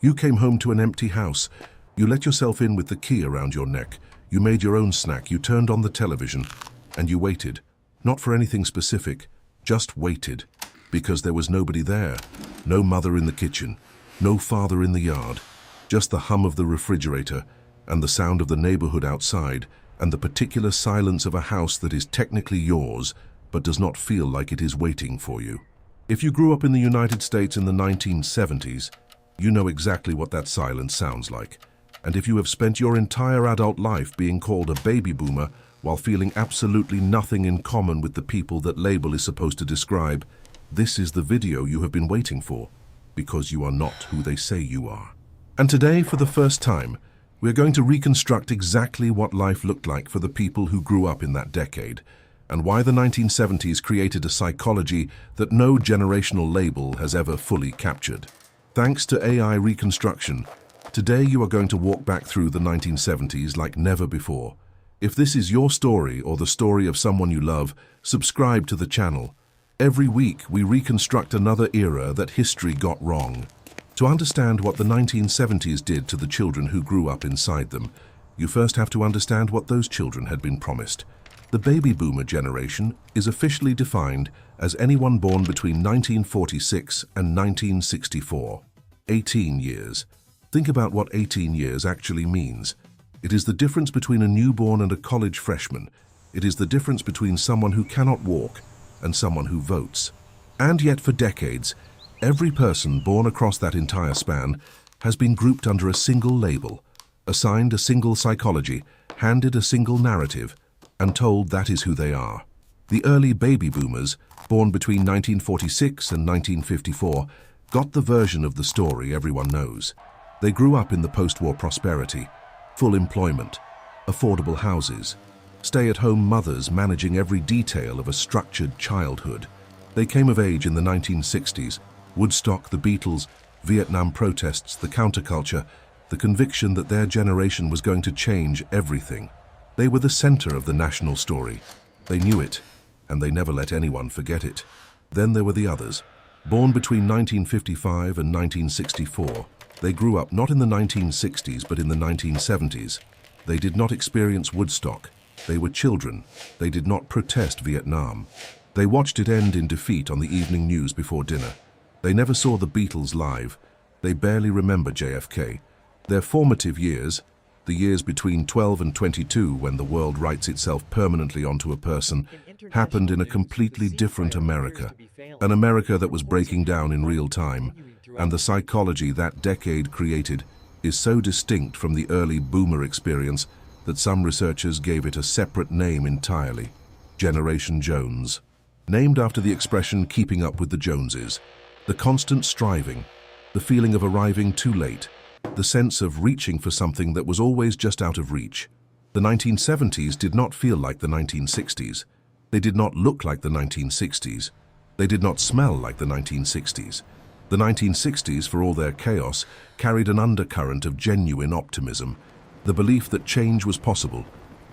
You came home to an empty house. You let yourself in with the key around your neck. You made your own snack. You turned on the television. And you waited. Not for anything specific. Just waited. Because there was nobody there. No mother in the kitchen. No father in the yard. Just the hum of the refrigerator and the sound of the neighborhood outside and the particular silence of a house that is technically yours but does not feel like it is waiting for you. If you grew up in the United States in the 1970s, you know exactly what that silence sounds like. And if you have spent your entire adult life being called a baby boomer while feeling absolutely nothing in common with the people that label is supposed to describe, this is the video you have been waiting for, because you are not who they say you are. And today, for the first time, we're going to reconstruct exactly what life looked like for the people who grew up in that decade, and why the 1970s created a psychology that no generational label has ever fully captured. Thanks to AI Reconstruction, today you are going to walk back through the 1970s like never before. If this is your story or the story of someone you love, subscribe to the channel. Every week we reconstruct another era that history got wrong. To understand what the 1970s did to the children who grew up inside them, you first have to understand what those children had been promised. The baby boomer generation is officially defined as anyone born between 1946 and 1964. 18 years. Think about what 18 years actually means. It is the difference between a newborn and a college freshman. It is the difference between someone who cannot walk and someone who votes. And yet for decades, every person born across that entire span has been grouped under a single label, assigned a single psychology, handed a single narrative, and told that is who they are. The early baby boomers, born between 1946 and 1954, got the version of the story everyone knows. They grew up in the post-war prosperity, full employment, affordable houses, stay-at-home mothers managing every detail of a structured childhood. They came of age in the 1960s, Woodstock, the Beatles, Vietnam protests, the counterculture, the conviction that their generation was going to change everything. They were the center of the national story. They knew it, and they never let anyone forget it. Then there were the others. Born between 1955 and 1964, they grew up not in the 1960s but in the 1970s. They did not experience Woodstock. They were children. They did not protest Vietnam. They watched it end in defeat on the evening news before dinner. They never saw the Beatles live. They barely remember JFK. Their formative years, the years between 12 and 22 when the world writes itself permanently onto a person, happened in a completely different America. An America that was breaking down in real time. And the psychology that decade created is so distinct from the early boomer experience that some researchers gave it a separate name entirely, Generation Jones. Named after the expression keeping up with the Joneses. The constant striving, the feeling of arriving too late, the sense of reaching for something that was always just out of reach. The 1970s did not feel like the 1960s. They did not look like the 1960s. They did not smell like the 1960s. The 1960s, for all their chaos, carried an undercurrent of genuine optimism, the belief that change was possible,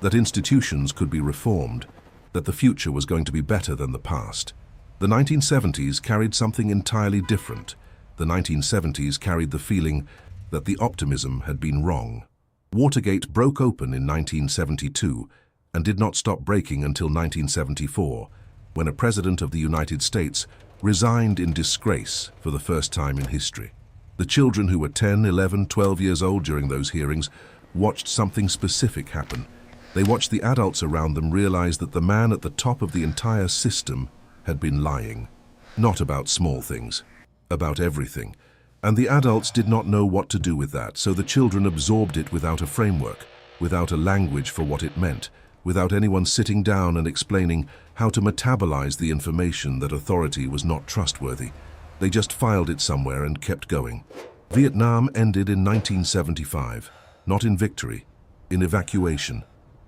that institutions could be reformed, that the future was going to be better than the past. The 1970s carried something entirely different. The 1970s carried the feeling that the optimism had been wrong. Watergate broke open in 1972 and did not stop breaking until 1974, when a president of the United States resigned in disgrace for the first time in history. The children who were 10, 11, 12 years old during those hearings watched something specific happen. They watched the adults around them realize that the man at the top of the entire system had been lying. Not about small things, about everything. And the adults did not know what to do with that, so the children absorbed it without a framework, without a language for what it meant, without anyone sitting down and explaining how to metabolize the information that authority was not trustworthy. They just filed it somewhere and kept going. Vietnam ended in 1975, not in victory, in evacuation.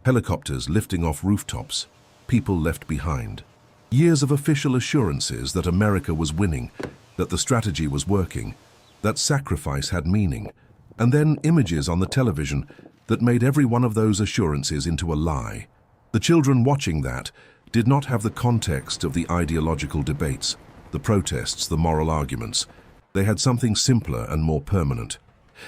Helicopters lifting off rooftops, people left behind. Years of official assurances that America was winning, that the strategy was working, that sacrifice had meaning, and then images on the television that made every one of those assurances into a lie. The children watching that did not have the context of the ideological debates, the protests, the moral arguments. They had something simpler and more permanent.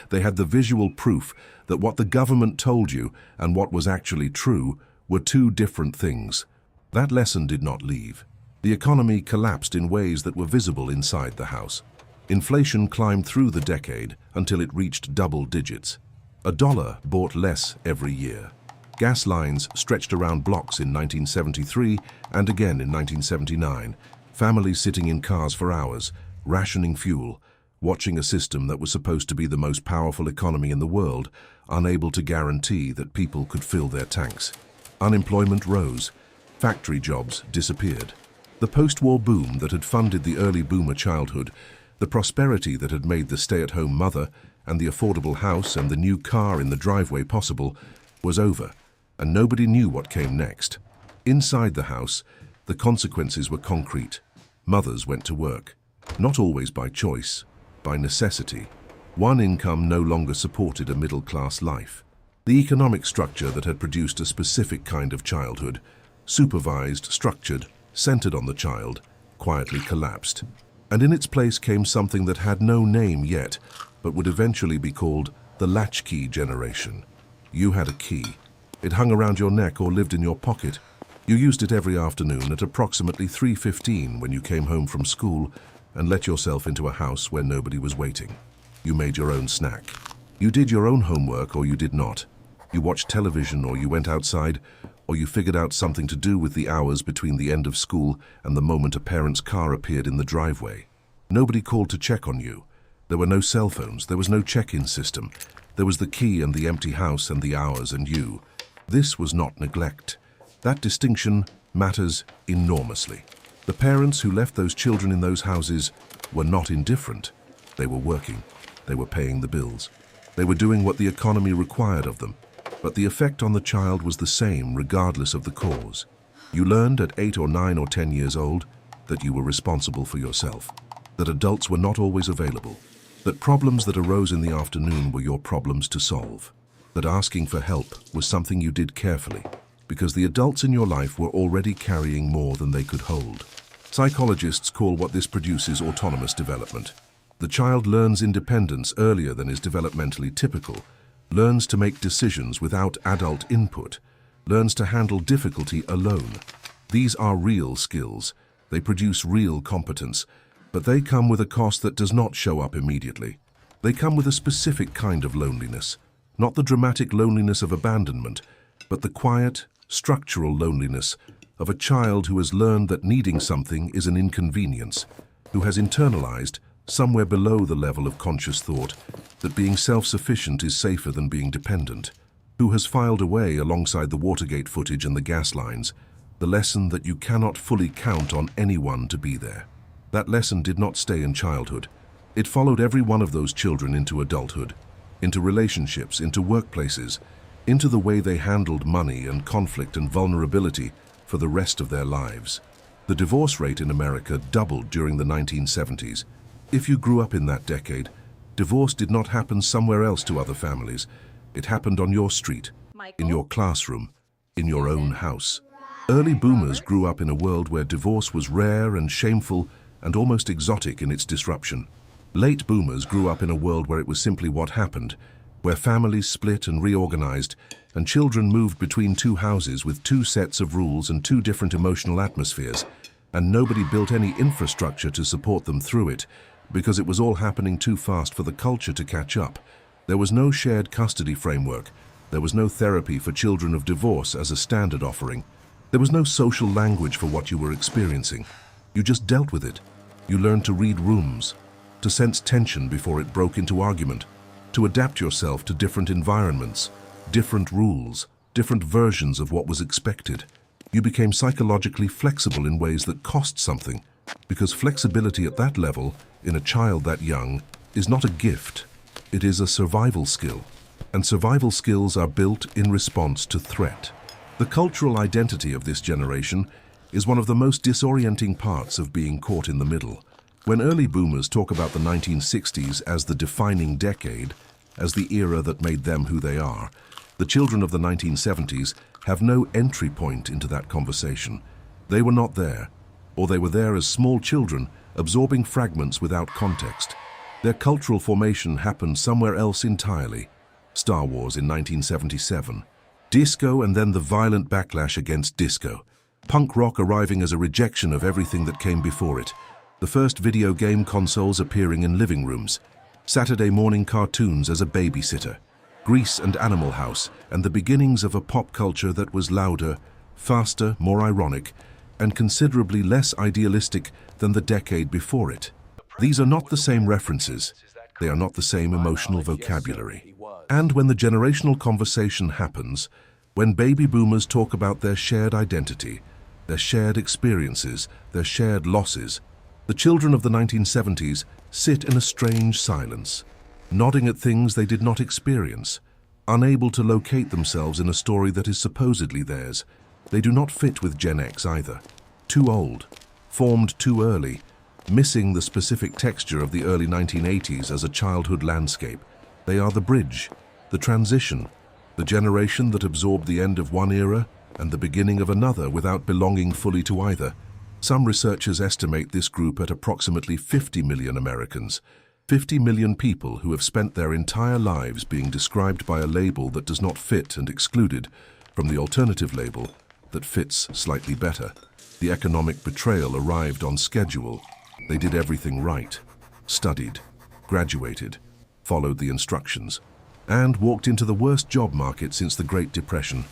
They had the visual proof that what the government told you and what was actually true were two different things. That lesson did not leave. The economy collapsed in ways that were visible inside the house. Inflation climbed through the decade until it reached double digits. $1 bought less every year. Gas lines stretched around blocks in 1973 and again in 1979. Families sitting in cars for hours, rationing fuel, watching a system that was supposed to be the most powerful economy in the world, unable to guarantee that people could fill their tanks. Unemployment rose. Factory jobs disappeared. The post-war boom that had funded the early boomer childhood, the prosperity that had made the stay-at-home mother and the affordable house and the new car in the driveway possible, was over, and nobody knew what came next. Inside the house, the consequences were concrete. Mothers went to work, not always by choice, by necessity. One income no longer supported a middle-class life. The economic structure that had produced a specific kind of childhood, supervised, structured, centered on the child, quietly collapsed. And in its place came something that had no name yet, but would eventually be called the latchkey generation. You had a key. It hung around your neck or lived in your pocket. You used it every afternoon at approximately 3:15 when you came home from school and let yourself into a house where nobody was waiting. You made your own snack. You did your own homework or you did not. You watched television or you went outside, or you figured out something to do with the hours between the end of school and the moment a parent's car appeared in the driveway. Nobody called to check on you. There were no cell phones, there was no check-in system. There was the key and the empty house and the hours and you. This was not neglect. That distinction matters enormously. The parents who left those children in those houses were not indifferent. They were working. They were paying the bills. They were doing what the economy required of them. But the effect on the child was the same regardless of the cause. You learned at 8 or 9 or 10 years old that you were responsible for yourself, that adults were not always available, that problems that arose in the afternoon were your problems to solve, that asking for help was something you did carefully, because the adults in your life were already carrying more than they could hold. Psychologists call what this produces autonomous development. The child learns independence earlier than is developmentally typical, learns to make decisions without adult input, learns to handle difficulty alone. These are real skills. They produce real competence, but they come with a cost that does not show up immediately. They come with a specific kind of loneliness, not the dramatic loneliness of abandonment, but the quiet, structural loneliness of a child who has learned that needing something is an inconvenience, who has internalized, somewhere below the level of conscious thought, that being self-sufficient is safer than being dependent, who has filed away alongside the Watergate footage and the gas lines, the lesson that you cannot fully count on anyone to be there. That lesson did not stay in childhood. It followed every one of those children into adulthood, into relationships, into workplaces, into the way they handled money and conflict and vulnerability for the rest of their lives. The divorce rate in America doubled during the 1970s. If you grew up in that decade, divorce did not happen somewhere else to other families. It happened on your street, in your classroom, in your own house. Early boomers grew up in a world where divorce was rare and shameful and almost exotic in its disruption. Late boomers grew up in a world where it was simply what happened, where families split and reorganized, and children moved between two houses with two sets of rules and two different emotional atmospheres, and nobody built any infrastructure to support them through it, because it was all happening too fast for the culture to catch up. There was no shared custody framework. There was no therapy for children of divorce as a standard offering. There was no social language for what you were experiencing. You just dealt with it. You learned to read rooms, to sense tension before it broke into argument, to adapt yourself to different environments, different rules, different versions of what was expected. You became psychologically flexible in ways that cost something, because flexibility at that level, in a child that young, is not a gift. It is a survival skill, and survival skills are built in response to threat. The cultural identity of this generation is one of the most disorienting parts of being caught in the middle. When early boomers talk about the 1960s as the defining decade, as the era that made them who they are, the children of the 1970s have no entry point into that conversation. They were not there, or they were there as small children, absorbing fragments without context. Their cultural formation happened somewhere else entirely. Star Wars in 1977. Disco and then the violent backlash against disco. Punk rock arriving as a rejection of everything that came before it. The first video game consoles appearing in living rooms. Saturday morning cartoons as a babysitter. Grease and Animal House, and the beginnings of a pop culture that was louder, faster, more ironic, and considerably less idealistic than the decade before it. These are not the same references. They are not the same emotional vocabulary. And when the generational conversation happens, when baby boomers talk about their shared identity, their shared experiences, their shared losses, the children of the 1970s sit in a strange silence, nodding at things they did not experience, unable to locate themselves in a story that is supposedly theirs. They do not fit with Gen X either. Too old, formed too early, missing the specific texture of the early 1980s as a childhood landscape. They are the bridge, the transition, the generation that absorbed the end of one era and the beginning of another without belonging fully to either. Some researchers estimate this group at approximately 50 million Americans. 50 million people who have spent their entire lives being described by a label that does not fit and excluded from the alternative label that fits slightly better. The economic betrayal arrived on schedule. They did everything right, studied, graduated, followed the instructions, and walked into the worst job market since the Great Depression.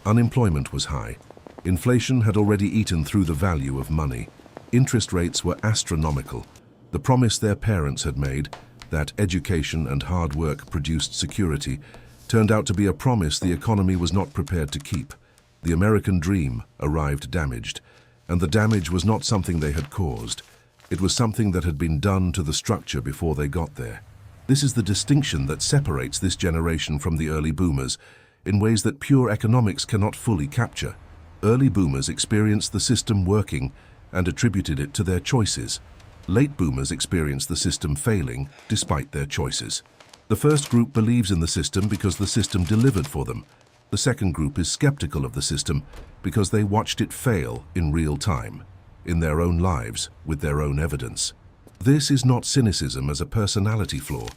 Unemployment was high. Inflation had already eaten through the value of money. Interest rates were astronomical. The promise their parents had made, that education and hard work produced security, turned out to be a promise the economy was not prepared to keep. The American dream arrived damaged, and the damage was not something they had caused. It was something that had been done to the structure before they got there. This is the distinction that separates this generation from the early boomers, in ways that pure economics cannot fully capture. Early boomers experienced the system working and attributed it to their choices. Late boomers experienced the system failing despite their choices. The first group believes in the system because the system delivered for them. The second group is skeptical of the system because they watched it fail in real time, in their own lives, with their own evidence. This is not cynicism as a personality flaw.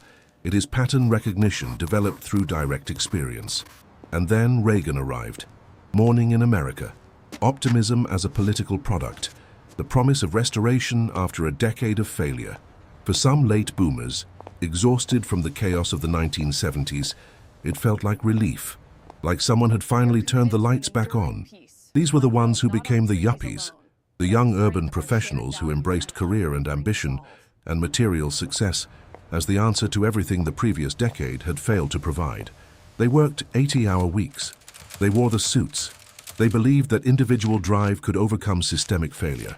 It is pattern recognition developed through direct experience. And then Reagan arrived. Morning in America. Optimism as a political product. The promise of restoration after a decade of failure. For some late boomers, exhausted from the chaos of the 1970s, it felt like relief, like someone had finally turned the lights back on. These were the ones who became the yuppies, the young urban professionals who embraced career and ambition and material success as the answer to everything the previous decade had failed to provide. They worked 80-hour weeks. They wore the suits. They believed that individual drive could overcome systemic failure.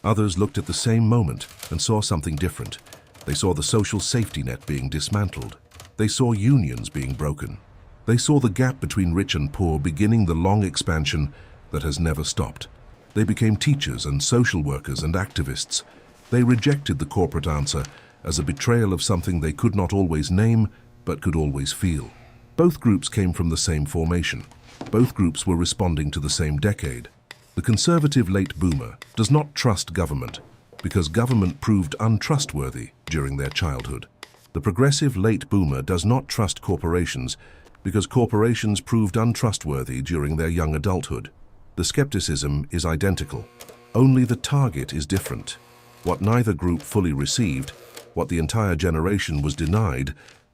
Others looked at the same moment and saw something different. They saw the social safety net being dismantled. They saw unions being broken. They saw the gap between rich and poor beginning the long expansion that has never stopped. They became teachers and social workers and activists. They rejected the corporate answer as a betrayal of something they could not always name but could always feel. Both groups came from the same formation. Both groups were responding to the same decade. The conservative late boomer does not trust government because government proved untrustworthy during their childhood. The progressive late boomer does not trust corporations because corporations proved untrustworthy during their young adulthood. The skepticism is identical. Only the target is different. What neither group fully received, what the entire generation was denied,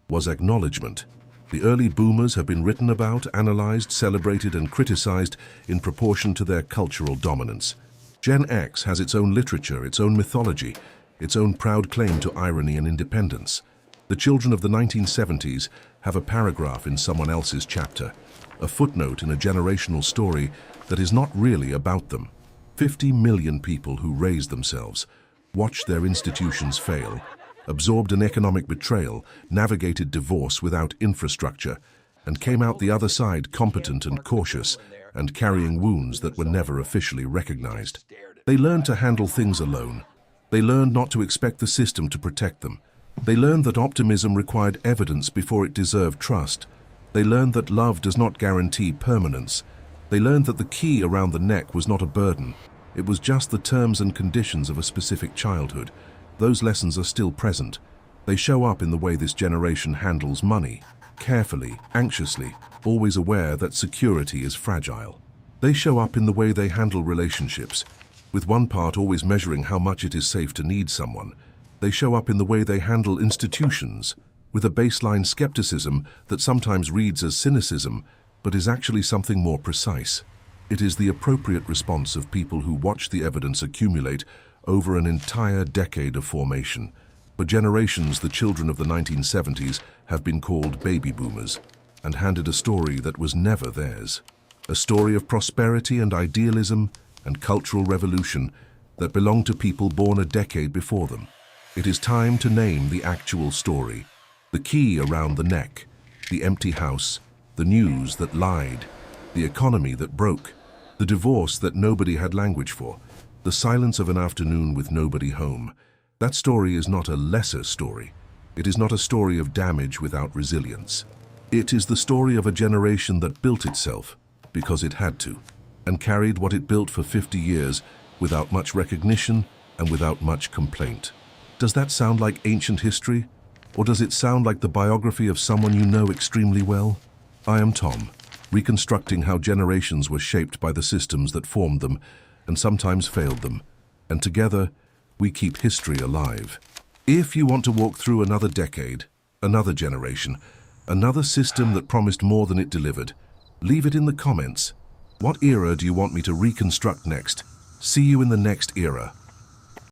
was acknowledgement. The early boomers have been written about, analyzed, celebrated, and criticized in proportion to their cultural dominance. Gen X has its own literature, its own mythology, its own proud claim to irony and independence. The children of the 1970s have a paragraph in someone else's chapter, a footnote in a generational story that is not really about them. 50 million people who raised themselves, watched their institutions fail, absorbed an economic betrayal, navigated divorce without infrastructure, and came out the other side competent and cautious and carrying wounds that were never officially recognized. They learned to handle things alone. They learned not to expect the system to protect them. They learned that optimism required evidence before it deserved trust. They learned that love does not guarantee permanence. They learned that the key around the neck was not a burden. It was just the terms and conditions of a specific childhood. Those lessons are still present. They show up in the way this generation handles money, carefully, anxiously, always aware that security is fragile. They show up in the way they handle relationships, with one part always measuring how much it is safe to need someone. They show up in the way they handle institutions, with a baseline skepticism that sometimes reads as cynicism, but is actually something more precise. It is the appropriate response of people who watch the evidence accumulate over an entire decade of formation. For generations, the children of the 1970s have been called baby boomers and handed a story that was never theirs. A story of prosperity and idealism and cultural revolution that belonged to people born a decade before them. It is time to name the actual story. The key around the neck, the empty house, the news that lied, the economy that broke, the divorce that nobody had language for, the silence of an afternoon with nobody home. That story is not a lesser story. It is not a story of damage without resilience. It is the story of a generation that built itself because it had to, and carried what it built for 50 years without much recognition and without much complaint. Does that sound like ancient history? Or does it sound like the biography of someone you know extremely well? I am Tom, reconstructing how generations were shaped by the systems that formed them and sometimes failed them. And together, we keep history alive. If you want to walk through another decade, another generation, another system that promised more than it delivered, leave it in the comments. What era do you want me to reconstruct next? See you in the next era.